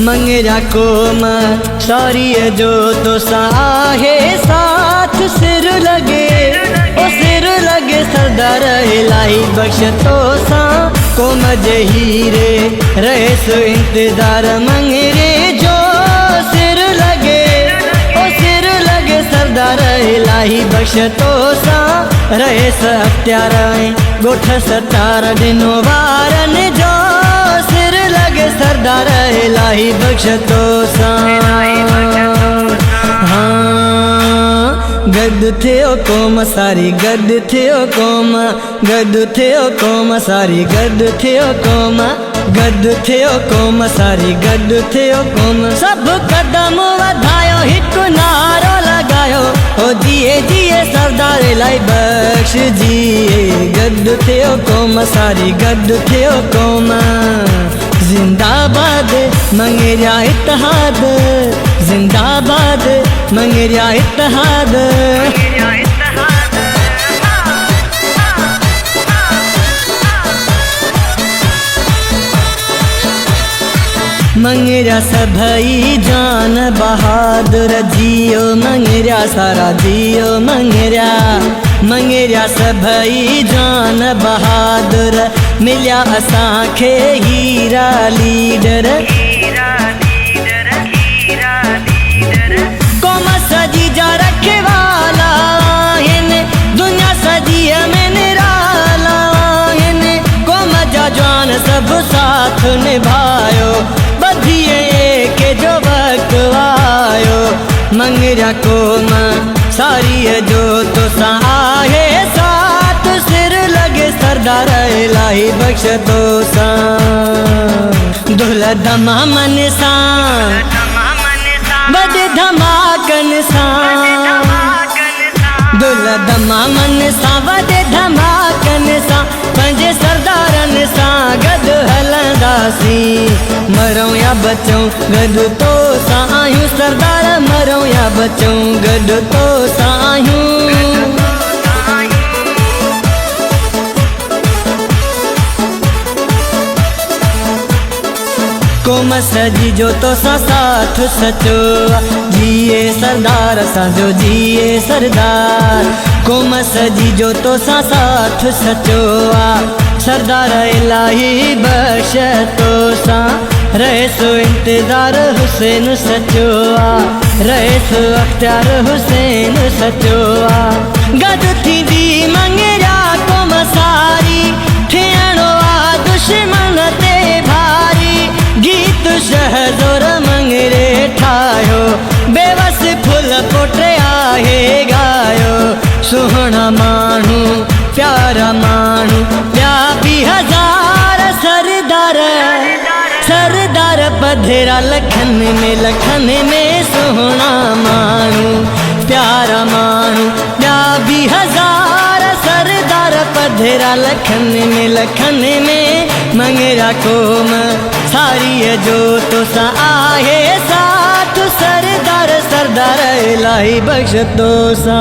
मंगरा कोम सारी जो तो साहे साथ सिर लगे ओ सिर लगे सरदार इलाही बख्श तो सा कोम जहीरे रहे सो इंतजार मंगरे जो सिर लगे ओ सिर लगे सरदार इलाही बख्श तो सा रहे स अख्तियार गोठ सतार दिनो वारन जो सिर लगे सरदार इलाही बख्श तो सा। हाँ गद थे ओ कोम सारी गद थे ओ कोम गद थे ओ कोम सारी गद थे ओ कोम गद थे ओ कोम सारी गद थे ओ कोम सब कदम वधायो हिक नारो लगायो ओ जिए जिए सरदार इलाही बख्श जिए गद थे ओ कोम सारी गद थे ओ कोम जिंदाबाद मंगेरिया इत्तेहाद जिंदाबाद मंगेरिया इत्तेहाद। मंगेरिया सभई जान बहादुर जियो मंगेरिया सारा जियो मंगेरिया मंगेरिया सभई जान बहादुर मिलिया असांखे हीरा लीडर कौम सजी जा रखे वाला दुनिया सजी में निराला कौम जा जान सब साथ निभायो बधिए के जो वक्त आयो मंगरा कोम सारी जो तो साहे साथ सिर लगे सरदार इलाही बख्श तो सा दुल्हा धमा मन सा बद धमाकन सा दुल्हा धमा मन सा बद धमाकन सा पंजे सरदारन सा गद हलंदासी मरूं या बचूं गद तो सा आयूं सरदार मरूं या बचूं गद तो सा आयूं। कोम सजी जो तो सा साथ सचो जिए सरदार सा जो जिए सरदार कोम सजी जो तो सा साथ सचो सरदार इलाही बख्श तो सा रहे सो इंतजार हुसैन सचो रहे सो अख्तियार हुसैन सचो गद थी दी मंगरा कोम सारी थियणो दुश्मन ते भारी गीत शहज़ोर मंगरे ठायो बेवस फुल पोटे आहे गायो सुहणा माण्हू प्यारा माण्हू ॿिया बि हज़ार सरदार सरदार पधरा लखन में सुहणा माण्हू प्यारा माण्हू ॿिया बि हज़ार सरदार पधरा लखन में मंगरा कोम सारी जो तो सा आहे साथ सरदार सरदार इलाही बख्श तो सा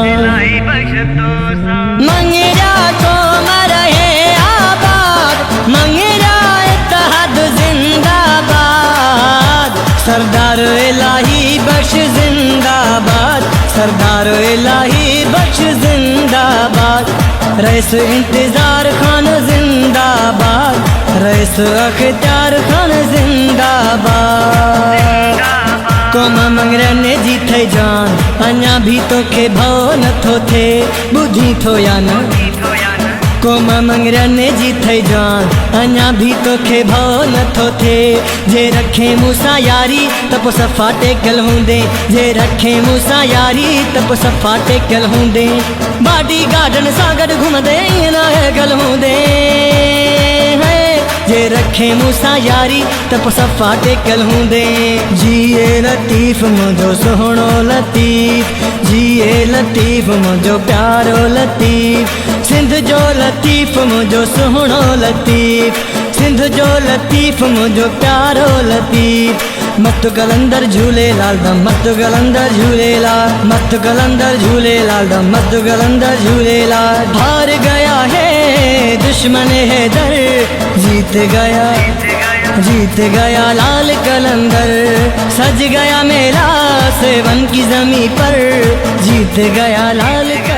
मंगरा कोम रहे आबाद मंगरा इत्तेहाद जिंदाबाद सरदार इलाही बख्श जिंदाबाद सरदार इलाही बख्श जिंदाबाद रईस इंतजार खान जिंदाबाद रईस अख्तियार खान जिंदाबाद कोम मंगरन जी थई जान अञा भी तोखे भव नथो थे बुझी थो या न कोम मंगरन जी थई जान अञा भी तोखे भव नथो थे जे रखे मूंसां यारी त पोइ सफ़ा टेकल हूंदे जे रखे मूंसां यारी त पोइ सफ़ा टेकल हूंदे बाडी गार्डन सां गॾु घुमंदे ईअं न गल हूंदे जे रखे मूंसां यारी त पोइ सफ़ा टेकल हूंदे जिए लतीफ़ मुंहिंजो सुहिणो लतीफ़ जिए लतीफ़ मुंहिंजो प्यारो लतीफ़ सिंध जो लतीफ़ मुंहिंजो सुहिणो लतीफ़ सिंध जो लतीफ़ मुझो प्यारो लतीफ़। मस्त कलंदर झूलेलाल दम मस्त कलंदर झूलेलाल, मस्त कलंदर झूलेलाल दम मस्त कलंदर झूलेलाल। हार गया है दुश्मन है दर, जीत गया लाल कलंदर। सज गया मेला सेवन की जमी पर, जीत गया लाल कलंदर।